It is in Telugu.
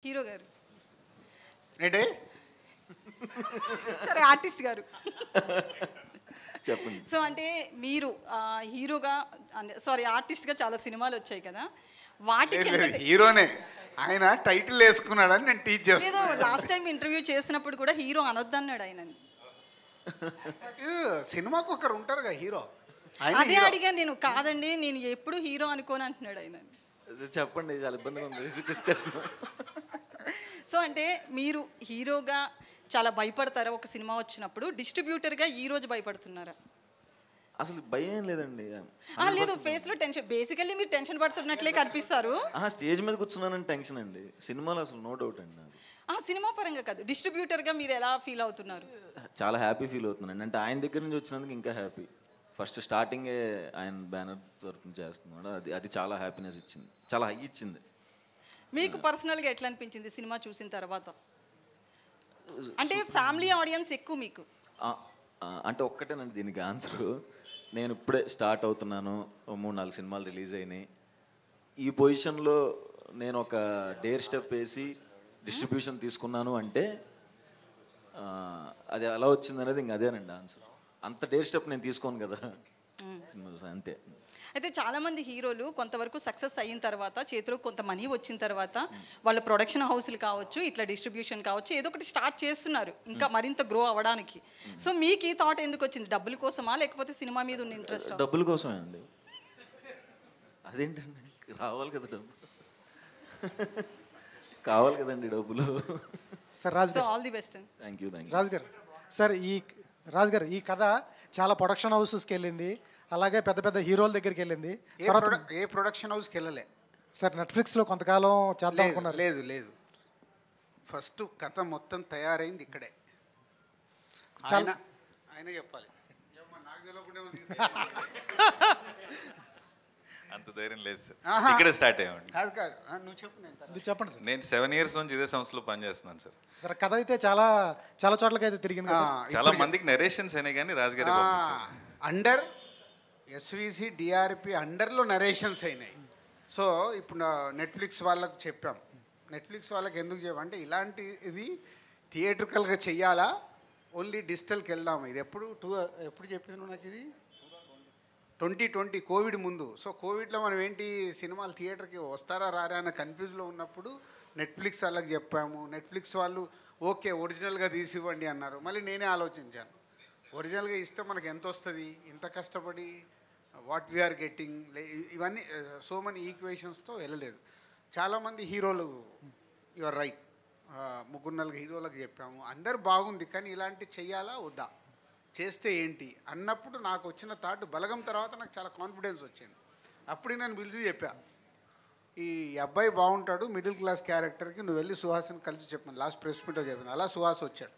హీరో గారు. ఏంటి? సరే ఆర్టిస్ట్ గారు. చెప్పండి. సో అంటే మీరు హీరోగా సారీ ఆర్టిస్ట్గా చాలా సినిమాలు వచ్చాయి కదా, వాటికి హీరోనే ఆయన టైటిల్ వేసుకున్నాడని నేను టీచ్ ఏదో చేస్తాను. లాస్ట్ టైం ఇంటర్వ్యూ చేసినప్పుడు కూడా హీరో అనొద్దన్నాడు ఆయన. సినిమాకు ఒకరు ఉంటారుగా హీరో. అదే అడిగాను నేను. కాదండి నేను ఎప్పుడు హీరో అనుకోని అంటున్నాడు ఆయన. చెప్పండి, చాలా ఇబ్బందిగా ఉంది డిస్కషన్. సో అంటే మీరు హీరోగా చాలా భయపడతారా ఒక సినిమా వచ్చినప్పుడు? డిస్ట్రిబ్యూటర్గా ఈ రోజు భయపడుతున్నారా? అసలు భయం ఏం లేదండి. లేదు, ఫేస్లో టెన్షన్. బేసికల్లీ మీరు టెన్షన్ పడుతున్నట్లే కనిపిస్తారు. స్టేజ్ మీద కూర్చున్నానని టెన్షన్ అండి. సినిమాలో అసలు నో డౌట్ అండి. సినిమా పరంగా కాదు, డిస్ట్రిబ్యూటర్గా మీరు ఎలా ఫీల్ అవుతున్నారు? చాలా హ్యాపీ ఫీల్ అవుతున్నాను. అంటే ఆయన దగ్గర నుంచి వచ్చినందుకు ఇంకా హ్యాపీ. ఫస్ట్ స్టార్టింగే ఆయన బ్యానర్ తరఫున చేస్తున్నాడు. అది చాలా హ్యాపీనెస్ ఇచ్చింది, చాలా హై ఇచ్చింది. మీకు పర్సనల్గా ఎట్లా అనిపించింది సినిమా చూసిన తర్వాత? అంటే ఫ్యామిలీ ఆడియన్స్ ఎక్కువ మీకు. అంటే ఒక్కటేనండి దీనికి ఆన్సరు. నేను ఇప్పుడే స్టార్ట్ అవుతున్నాను, 3-4 సినిమాలు రిలీజ్ అయినాయి. ఈ పొజిషన్లో నేను ఒక డేర్ స్టెప్ వేసి డిస్ట్రిబ్యూషన్ తీసుకున్నాను అంటే అది ఎలా వచ్చింది అనేది ఇంక అదేనండి ఆన్సర్. అంత డేర్ స్టెప్ నేను తీసుకోను కదా సినిమా, అంతే. అయితే చాలామంది హీరోలు కొంతవరకు సక్సెస్ అయిన తర్వాత, చేతిలో కొంత మనీ వచ్చిన తర్వాత, వాళ్ళ ప్రొడక్షన్ హౌస్లు కావచ్చు, ఇట్లా డిస్ట్రిబ్యూషన్ కావచ్చు, ఏదో ఒకటి స్టార్ట్ చేస్తున్నారు ఇంకా మరింత గ్రో అవ్వడానికి. సో మీకు ఈ థాట్ ఎందుకు వచ్చింది? డబ్బుల కోసమా లేకపోతే సినిమా మీద ఉన్న ఇంట్రెస్ట్? డబ్బుల కోసమే అండి. అదేంటండి, రావాలి కదా డబ్బు, కావాలి కదండి డబ్బులు. Sir Raju so all the best. Thank you. Raju garu, sir ఈ కథ చాలా ప్రొడక్షన్ హౌసెస్కి వెళ్ళింది, అలాగే పెద్ద పెద్ద హీరోల దగ్గరికి వెళ్ళింది. ఏ ప్రొడక్షన్ హౌస్కి వెళ్ళలే సార్. నెట్ఫ్లిక్స్లో కొంతకాలం చేద్దాం అనుకున్నారు. లేదు, ఫస్ట్ కథ మొత్తం తయారైంది ఇక్కడే. ఆయన చెప్పాలి. అంత ధైర్యం లేదు సార్, ఇక్కడే స్టార్ట్ అయ్యామండి. కాదు నువ్వు చెప్పు. చెప్పండి సార్. నేను 7 years నుంచి ఇదే సంస్థలో పనిచేస్తున్నాను సార్. సార్ కథ అయితే చాలా చోట్లకి అయితే తిరిగింది. చాలా మందికి నరేషన్స్ అయినాయి కానీ రాజుగారి అండర్ ఎస్విసి డిఆర్పి అండర్లో నరేషన్స్ అయినాయి. సో ఇప్పుడు నెట్ఫ్లిక్స్ వాళ్ళకు చెప్పాం. నెట్ఫ్లిక్స్ వాళ్ళకి ఎందుకు చెప్పామంటే ఇలాంటి ఇది థియేట్రికల్గా చెయ్యాలా, ఓన్లీ డిజిటల్కి వెళ్దాము. ఇది ఎప్పుడు చెప్పాను నాకు, ఇది 2020 కోవిడ్ ముందు. సో కోవిడ్లో మనం ఏంటి సినిమాలు థియేటర్కి వస్తారా రారా అన్న కన్ఫ్యూజ్లో ఉన్నప్పుడు నెట్ఫ్లిక్స్ వాళ్ళకి చెప్పాము. నెట్ఫ్లిక్స్ వాళ్ళు ఓకే ఒరిజినల్గా తీసివ్వండి అన్నారు. మళ్ళీ నేనే ఆలోచించాను, ఒరిజినల్గా ఇస్తే మనకు ఎంత వస్తుంది, ఇంత కష్టపడి వాట్ వీఆర్ గెట్టింగ్, ఇవన్నీ సో మెనీ ఈక్వేషన్స్తో వెళ్ళలేదు. చాలామంది హీరోలు, యువర్ రైట్, 3-4 హీరోలకు చెప్పాము. అందరు బాగుంది కానీ ఇలాంటి చెయ్యాలా వద్దా, చేస్తే ఏంటి అన్నప్పుడు నాకు వచ్చిన థాట్ బలగం తర్వాత నాకు చాలా కాన్ఫిడెన్స్ వచ్చింది. అప్పుడు నేను పిలిచి చెప్పా, ఈ అబ్బాయి బాగుంటాడు, మిడిల్ క్లాస్ క్యారెక్టర్కి, నువ్వు వెళ్ళి సుహాస్ని కలిసి చెప్పాను. లాస్ట్ ప్రెస్ మీట్లో చెప్పాను. అలా సుహాస్ వచ్చాడు.